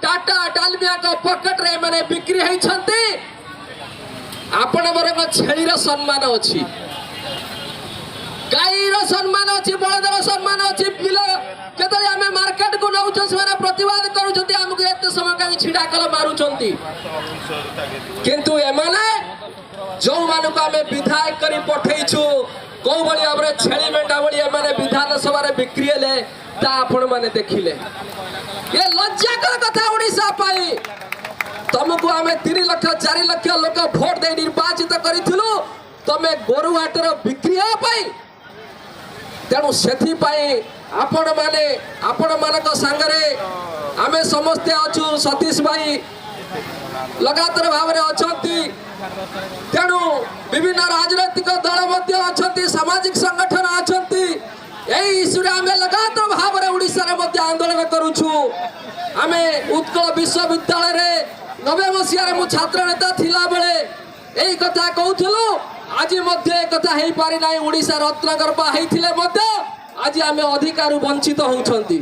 टाटा डालमिया को पॉकेट रे माने बिक्री होइछंती आपण बरग छेलीर सम्मान अछि गाईर सम्मान अछि बळदर सम्मान अछि बिल केतले हमें मार्केट को नउछ से प्रतिवाद करूछंती हमको एते समय काई छिडा कल मारुछंती किंतु एमाने जो मानको हमें विधायक करी पठेइछु को बळी हमरे छेली मेंढा बळी एमाने विधान सभा रे बिक्री हेले ता आपण माने देखिले ये लज्जाकर कथा ओडिसा पाई तुमको आम 3 लाख 4 लाख लोक भोट दे निर्वाचित करूँ तुम गोरु हाटर बिक्री पाई तेणु से आपण माने आपण मानक सांगरे आमे समस्ते अच्छु सतीश भाई लगातार भाव में अच्छा तेणु विभिन्न राजनैतिक दल अच्छा सामाजिक संगठन अच्छा यही इश्यू आम लगातार भाव में ओडिशा आंदोलन करुछु आमे उत्कल विश्वविद्यालय 90 मसीह मु छात्र नेता थिला बेले यही कथा कहूलु आज कथा हो पारि ना ओडिशा रत्नगर आज आम अधिकार वंचित होती।